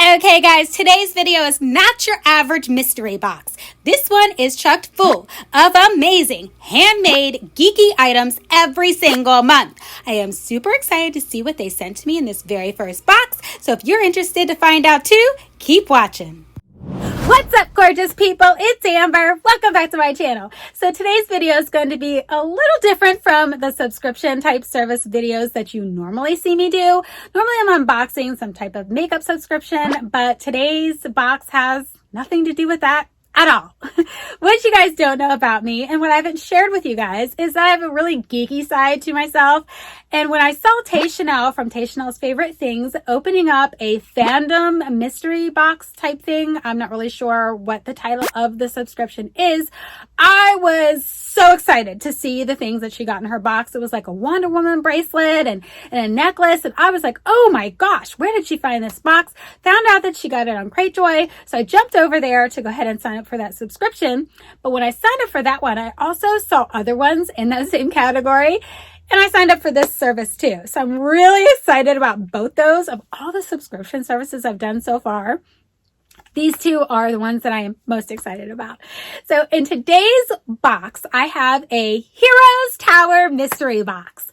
Okay guys, today's video is not your average mystery box. This one is chocked full of amazing handmade geeky items every single month. I am super excited to see what they sent to me in this very first box. So if you're interested to find out too, keep watching. What's up, gorgeous people? It's Amber. Welcome back to my channel. So today's video is going to be a little different from the subscription type service videos that you normally see me do. Normally I'm unboxing some type of makeup subscription, but today's box has nothing to do with that at all. What you guys don't know about me and what I haven't shared with you guys is that I have a really geeky side to myself. And when I saw Tay Chanel from Tay Chanel's Favorite Things opening up a fandom mystery box type thing, I'm not really sure what the title of the subscription is, I was so excited to see the things that she got in her box. It was like a Wonder Woman bracelet and a necklace. And I was like, oh my gosh, where did she find this box? Found out that she got it on Cratejoy. So I jumped over there to go ahead and sign up for that subscription. But when I signed up for that one, I also saw other ones in that same category. And I signed up for this service too. So I'm really excited about both those. Of all the subscription services I've done so far, these two are the ones that I am most excited about. So in today's box, I have a Heroes Tower mystery box.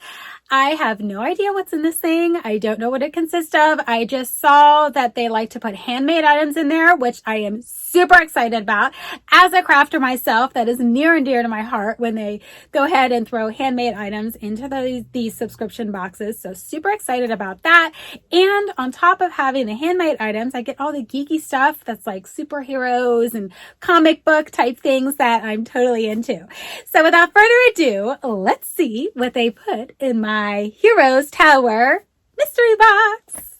I have no idea what's in this thing. I don't know what it consists of. I just saw that they like to put handmade items in there, which I am super excited about. As a crafter myself, that is near and dear to my heart when they go ahead and throw handmade items into these subscription boxes. So super excited about that. And on top of having the handmade items, I get all the geeky stuff that's like superheroes and comic book type things that I'm totally into. So without further ado, let's see what they put in my Heroes Tower mystery box.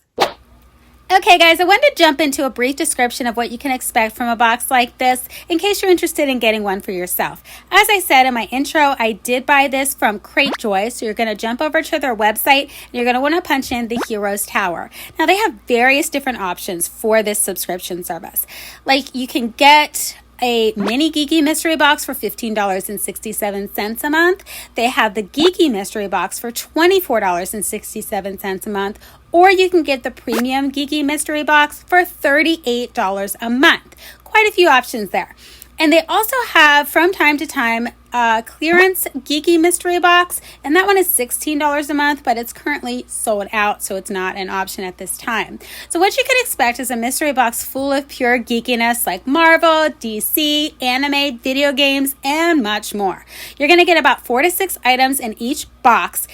Okay guys, I wanted to jump into a brief description of what you can expect from a box like this in case you're interested in getting one for yourself. As I said in my intro, I did buy this from Cratejoy, so you're going to jump over to their website and you're going to want to punch in the Heroes Tower. Now they have various different options for this subscription service. Like you can get a mini geeky mystery box for $15.67 a month. They have the geeky mystery box for $24.67 a month, or you can get the premium geeky mystery box for $38 a month. Quite a few options there. And they also have, from time to time, a clearance geeky mystery box, and that one is $16 a month, but it's currently sold out, so it's not an option at this time. So what you can expect is a mystery box full of pure geekiness like Marvel, DC, anime, video games, and much more. You're going to get about 4 to 6 items in each box,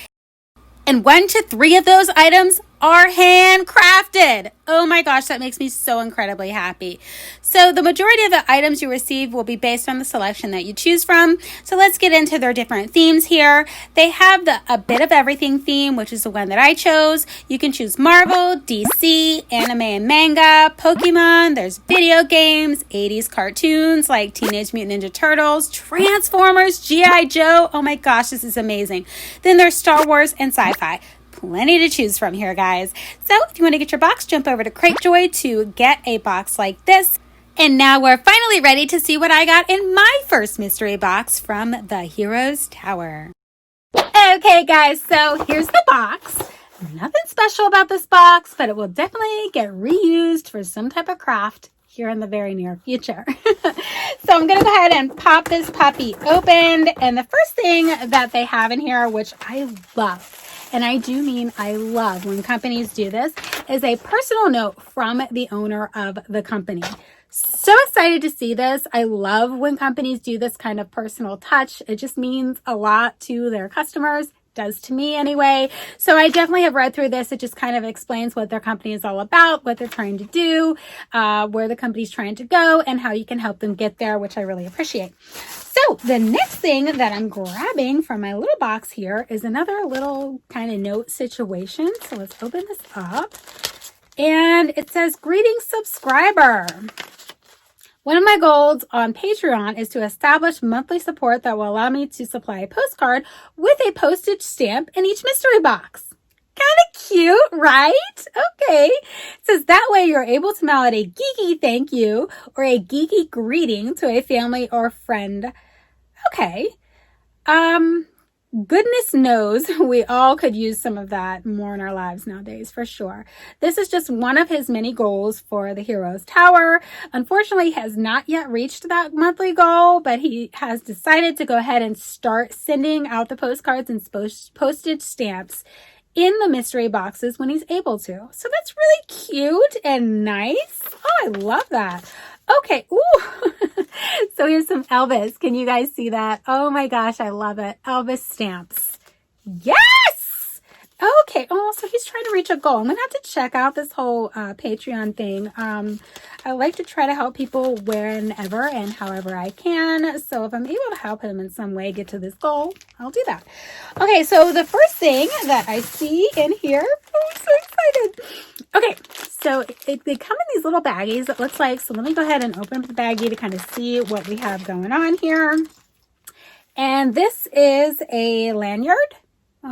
and 1 to 3 of those items are handcrafted. Oh my gosh, that makes me so incredibly happy. So the majority of the items you receive will be based on the selection that you choose from. So let's get into their different themes here. They have the A Bit of Everything theme, which is the one that I chose. You can choose Marvel, DC, anime and manga, Pokemon, there's video games, 80s cartoons like Teenage Mutant Ninja Turtles, Transformers, G.I. Joe. Oh my gosh, this is amazing. Then there's Star Wars and sci-fi. Plenty to choose from here, guys. So if you want to get your box, jump over to Cratejoy to get a box like this. And now we're finally ready to see what I got in my first mystery box from the Heroes Tower. Okay, guys, so here's the box. Nothing special about this box, but it will definitely get reused for some type of craft here in the very near future. So I'm going to go ahead and pop this puppy open. And the first thing that they have in here, which I love, and I do mean I love when companies do this, is a personal note from the owner of the company. So excited to see this. I love when companies do this kind of personal touch. It just means a lot to their customers. Does to me anyway. So I definitely have read through this. It just kind of explains what their company is all about, what they're trying to do, where the company's trying to go, and how you can help them get there, which I really appreciate. So the next thing that I'm grabbing from my little box here is another little kind of note situation. So let's open this up. And it says, "Greetings, subscriber. One of my goals on Patreon is to establish monthly support that will allow me to supply a postcard with a postage stamp in each mystery box." Kind of cute, right? Okay. It says that way you're able to mail out a geeky thank you or a geeky greeting to a family or friend. Okay. goodness knows we all could use some of that more in our lives nowadays, for sure. This is just one of his many goals for the Heroes Tower. Unfortunately, he has not yet reached that monthly goal, but he has decided to go ahead and start sending out the postcards and postage stamps in the mystery boxes when he's able to. So that's really cute and nice. Oh, I love that. Okay. Ooh. So here's some Elvis. Can you guys see that? Oh my gosh, I love it. Elvis stamps. Yes! Okay. Oh, so he's trying to reach a goal. I'm going to have to check out this whole Patreon thing. I like to try to help people whenever and however I can. So if I'm able to help him in some way get to this goal, I'll do that. Okay, so the first thing that I see in here, oh, I'm so excited. Okay, so they come in these little baggies, it looks like. So let me go ahead and open up the baggie to kind of see what we have going on here. And this is a lanyard.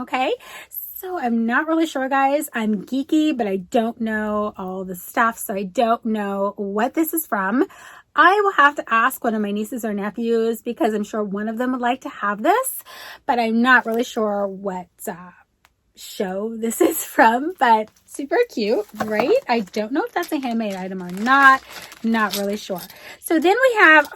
Okay, so I'm not really sure, guys. I'm geeky, but I don't know all the stuff, so I don't know what this is from. I will have to ask one of my nieces or nephews because I'm sure one of them would like to have this, but I'm not really sure what show this is from, but super cute, right? I don't know if that's a handmade item or not really sure. So then we have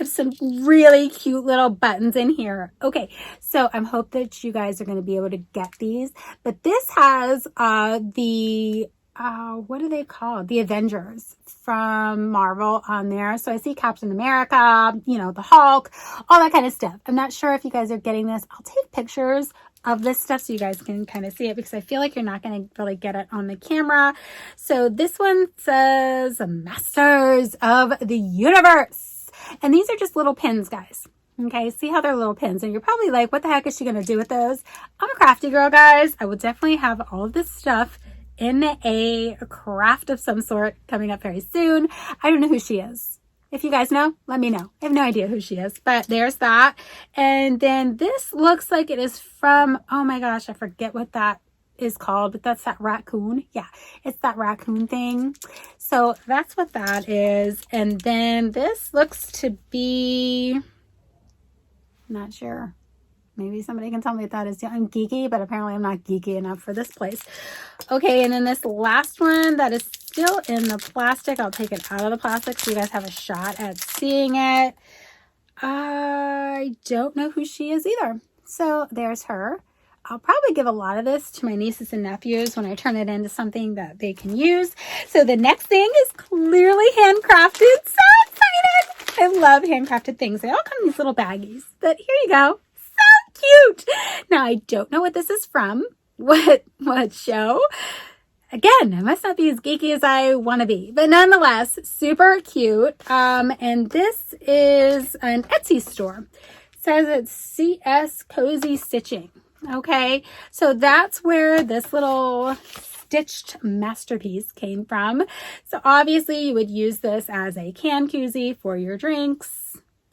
some really cute little buttons in here. Okay, so I hope that you guys are going to be able to get these, but this has the what are they called? The Avengers from Marvel on there. So I see Captain America, you know, the Hulk, all that kind of stuff. I'm not sure if you guys are getting this. I'll take pictures of this stuff so you guys can kind of see it because I feel like you're not going to really get it on the camera. So this one says Masters of the Universe. And these are just little pins, guys. Okay, see how they're little pins. And you're probably like, what the heck is she going to do with those? I'm a crafty girl, guys. I will definitely have all of this stuff in a craft of some sort coming up very soon. I don't know who she is. If you guys know, let me know. I have no idea who she is, but there's that. And then this looks like it is from, oh my gosh, I forget what that is called, but that's that raccoon. Yeah, it's that raccoon thing. So that's what that is. And then this looks to be, not sure. Maybe somebody can tell me if that is. I'm geeky, but apparently I'm not geeky enough for this place. Okay, and then this last one that is still in the plastic. I'll take it out of the plastic so you guys have a shot at seeing it. I don't know who she is either. So there's her. I'll probably give a lot of this to my nieces and nephews when I turn it into something that they can use. So the next thing is clearly handcrafted. So excited! I love handcrafted things. They all come in these little baggies. But here you go. Cute. Now, I don't know what this is from, what show. Again, I must not be as geeky as I want to be, but nonetheless, super cute. And this is an Etsy store. It says it's CS Cozy Stitching. Okay, so that's where this little stitched masterpiece came from. So obviously, you would use this as a can koozie for your drinks.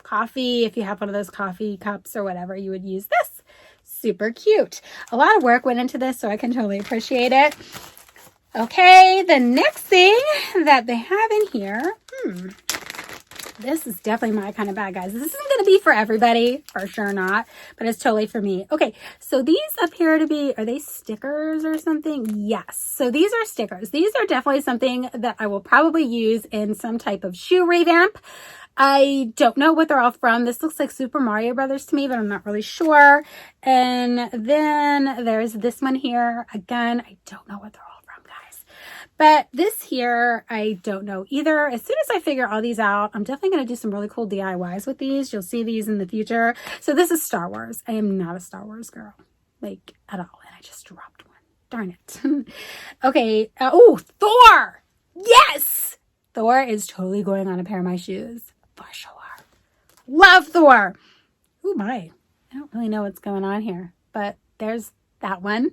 Coffee, if you have one of those coffee cups or whatever, you would use this. Super cute. A lot of work went into this, so I can totally appreciate it. Okay, the next thing that they have in here, this is definitely my kind of bag, guys. This isn't going to be for everybody, for sure not, but it's totally for me. Okay, so these appear to be, are they stickers or something? Yes, so these are stickers. These are definitely something that I will probably use in some type of shoe revamp. I don't know what they're all from. This looks like Super Mario Brothers to me, but I'm not really sure. And then there's this one here. Again, I don't know what they're all from, guys. But this here, I don't know either. As soon as I figure all these out, I'm definitely going to do some really cool DIYs with these. You'll see these in the future. So this is Star Wars. I am not a Star Wars girl, like at all. And I just dropped one. Darn it. Okay. Oh, Thor. Yes. Thor is totally going on a pair of my shoes. For sure. Love Thor. Oh my. I don't really know what's going on here, but there's that one.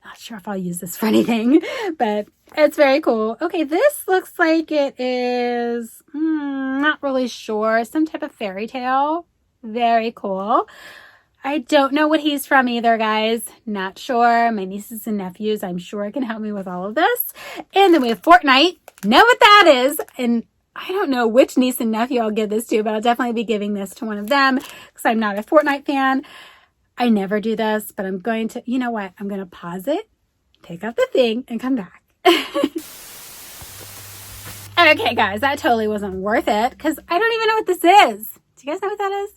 Not sure if I'll use this for anything, but it's very cool. Okay, this looks like it is, not really sure. Some type of fairy tale. Very cool. I don't know what he's from either, guys. Not sure. My nieces and nephews, I'm sure, can help me with all of this. And then we have Fortnite. Know what that is. And I don't know which niece and nephew I'll give this to, but I'll definitely be giving this to one of them because I'm not a Fortnite fan. I never do this, but I'm going to, you know what? I'm going to pause it, take out the thing, and come back. Okay, guys, that totally wasn't worth it because I don't even know what this is. Do you guys know what that is?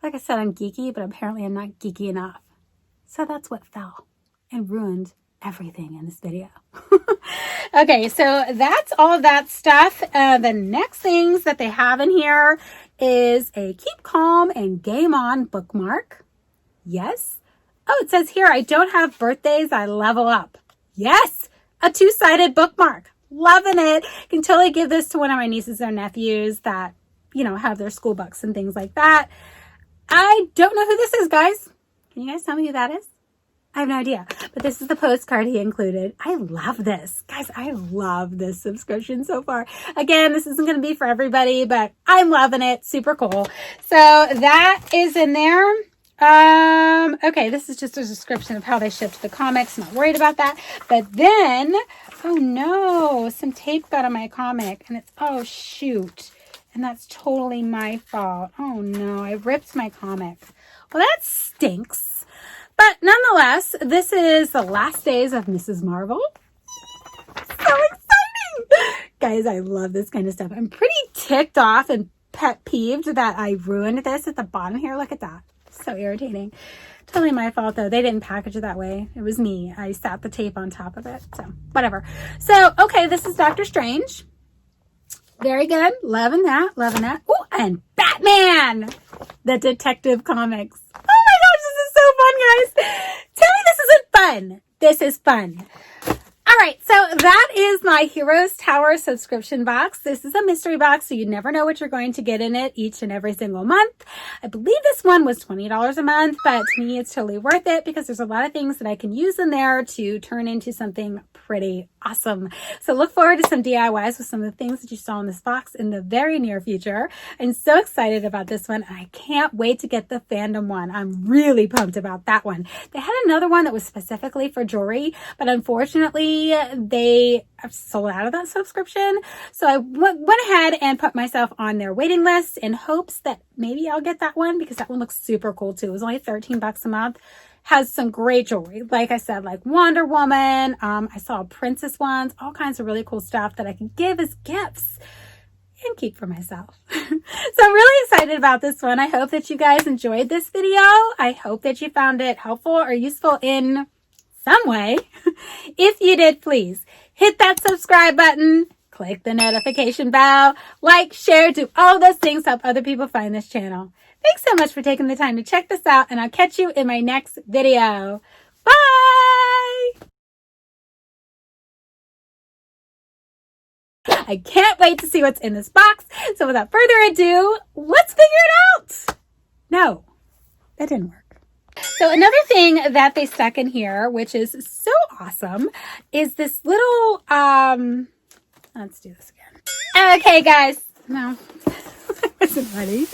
Like I said, I'm geeky, but apparently I'm not geeky enough. So that's what fell and ruined everything in this video. Okay, so that's all of that stuff. The next things that they have in here is a Keep Calm and Game On bookmark. Yes. Oh, it says here, I don't have birthdays, I level up. Yes, a 2-sided bookmark. Loving it. Can totally give this to one of my nieces or nephews that, you know, have their school books and things like that. I don't know who this is, guys. Can you guys tell me who that is? I have no idea, but this is the postcard he included. I love this. Guys, I love this subscription so far. Again, this isn't going to be for everybody, but I'm loving it. Super cool. So that is in there. Okay, this is just a description of how they shipped the comics. Not worried about that. But then, oh no, some tape got on my comic and it's, oh shoot. And that's totally my fault. Oh no, I ripped my comic. Well, that stinks. But nonetheless, this is the last days of Mrs. Marvel. So exciting! Guys, I love this kind of stuff. I'm pretty ticked off and pet peeved that I ruined this at the bottom here. Look at that. So irritating. Totally my fault though. They didn't package it that way. It was me. I sat the tape on top of it. So whatever. So, okay, this is Doctor Strange. Very good. Loving that. Loving that. Oh, and Batman! The Detective Comics. Oh my gosh, this is so fun, guys. Tell me this isn't fun. This is fun. All right, so that is my Heroes Tower subscription box. This is a mystery box, so you never know what you're going to get in it each and every single month. I believe this one was $20 a month, but to me, it's totally worth it because there's a lot of things that I can use in there to turn into something pretty awesome. So look forward to some DIYs with some of the things that you saw in this box in the very near future. I'm so excited about this one, and I can't wait to get the fandom one. I'm really pumped about that one. They had another one that was specifically for jewelry, but unfortunately, they have sold out of that subscription. So I went ahead and put myself on their waiting list in hopes that maybe I'll get that one because that one looks super cool too. It was only 13 bucks a month. Has some great jewelry. Like I said, like Wonder Woman. I saw princess ones, all kinds of really cool stuff that I can give as gifts and keep for myself. So I'm really excited about this one. I hope that you guys enjoyed this video. I hope that you found it helpful or useful in some way. If you did, please hit that subscribe button, click the notification bell, like, share, do all those things to help other people find this channel. Thanks so much for taking the time to check this out, and I'll catch you in my next video. Bye! I can't wait to see what's in this box. So without further ado, let's figure it out. No, that didn't work. So another thing that they stuck in here, which is so awesome, is this little, let's do this again. Okay, guys. No, I wasn't ready.